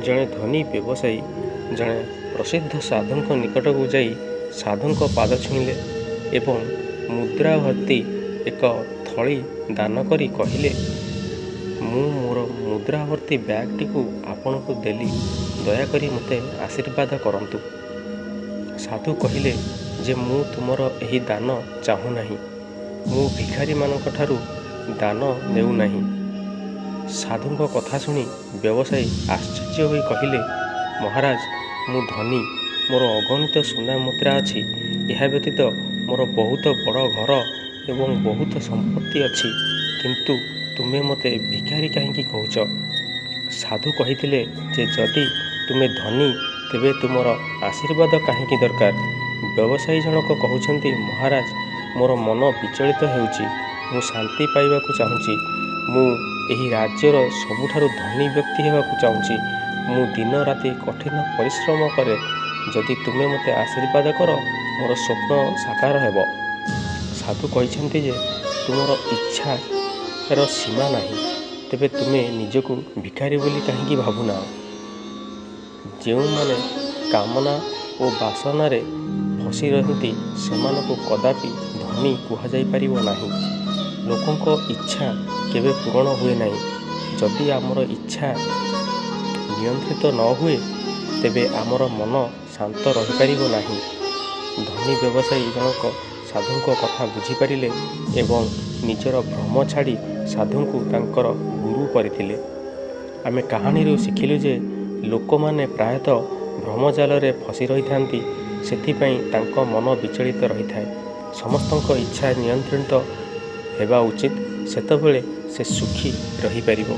ଜଣେ ଧନୀ ବ୍ୟବସାୟୀ ଜଣେ ପ୍ରସିଦ୍ଧ ସାଧୁଙ୍କ ନିକଟକୁ ଯାଇ ସାଧୁଙ୍କ ପାଦ ଛୁଇଁଲେ ଏବଂ ମୁଦ୍ରା ଭର୍ତ୍ତି ଏକ ଥଳି ଦାନ କରି କହିଲେ, ମୁଁ ମୋର ମୁଦ୍ରା ଭର୍ତ୍ତି ବ୍ୟାଗଟିକୁ ଆପଣଙ୍କୁ ଦେଲି, ଦୟାକରି ମୋତେ ଆଶୀର୍ବାଦ କରନ୍ତୁ। ସାଧୁ କହିଲେ ଯେ ମୁଁ ତୁମର ଏହି ଦାନ ଚାହୁଁନାହିଁ। ମୁଁ ଭିଖାରୀମାନଙ୍କଠାରୁ ଦାନ ନେଉନାହିଁ। ସାଧୁଙ୍କ କଥା ଶୁଣି ବ୍ୟବସାୟୀ ଆଶ୍ଚର୍ଯ୍ୟ ହୋଇ କହିଲେ, ମହାରାଜ, ମୁଁ ଧନୀ, ମୋର ଅଗଣିତ ସୁନା ମୁଦ୍ରା ଅଛି। ଏହା ବ୍ୟତୀତ ମୋର ବହୁତ ବଡ଼ ଘର ଏବଂ ବହୁତ ସମ୍ପତ୍ତି ଅଛି, କିନ୍ତୁ ତୁମେ ମୋତେ ଭିଖାରୀ କାହିଁକି କହୁଛ? ସାଧୁ କହିଥିଲେ ଯେ ଯଦି ତୁମେ ଧନୀ ତେବେ ତୁମର ଆଶୀର୍ବାଦ କାହିଁକି ଦରକାର? ବ୍ୟବସାୟୀ ଜଣକ କହୁଛନ୍ତି, ମହାରାଜ, ମୋର ମନ ବିଚଳିତ ହେଉଛି। ମୁଁ ଶାନ୍ତି ପାଇବାକୁ ଚାହୁଁଛି। ମୁଁ ଏହି ରାଜ୍ୟର ସବୁଠାରୁ ଧନୀ ବ୍ୟକ୍ତି ହେବାକୁ ଚାହୁଁଛି। ମୁଁ ଦିନ ରାତି କଠିନ ପରିଶ୍ରମ କରେ। ଯଦି ତୁମେ ମୋତେ ଆଶୀର୍ବାଦ କର, ମୋର ସ୍ୱପ୍ନ ସାକାର ହେବ। ସାଧୁ କହିଛନ୍ତି ଯେ ତୁମର ଇଚ୍ଛାର ସୀମା ନାହିଁ, ତେବେ ତୁମେ ନିଜକୁ ଭିଖାରୀ ବୋଲି କାହିଁକି ଭାବୁନାହ? ଯେଉଁମାନେ କାମନା ଓ ବାସନାରେ ଫସି ରହନ୍ତି ସେମାନଙ୍କୁ କଦାପି ଧନୀ କୁହାଯାଇପାରିବ ନାହିଁ। ଲୋକଙ୍କ ଇଚ୍ଛା କେବେ ପୂରଣ ହୁଏ ନାହିଁ। ଯଦି ଆମର ଇଚ୍ଛା ନିୟନ୍ତ୍ରିତ ନ ହୁଏ, ତେବେ ଆମର ମନ ଶାନ୍ତ ରହିପାରିବ ନାହିଁ। ଧନୀ ବ୍ୟବସାୟୀ ଜଣକ ସାଧୁଙ୍କ କଥା ବୁଝିପାରିଲେ ଏବଂ ନିଜର ଭ୍ରମ ଛାଡ଼ି ସାଧୁଙ୍କୁ ତାଙ୍କର ଗୁରୁ କରିଥିଲେ। ଆମେ କାହାଣୀରୁ ଶିଖିଲୁ ଯେ ଲୋକମାନେ ପ୍ରାୟତଃ ଭ୍ରମଜାଲରେ ଫସି ରହିଥାନ୍ତି, ସେଥିପାଇଁ ତାଙ୍କ ମନ ବିଚଳିତ ରହିଥାଏ। ସମସ୍ତଙ୍କ ଇଚ୍ଛା ନିୟନ୍ତ୍ରିତ ହେବା ଉଚିତ, ସେତେବେଳେ ସେ ସୁଖୀ ରହିପାରିବ।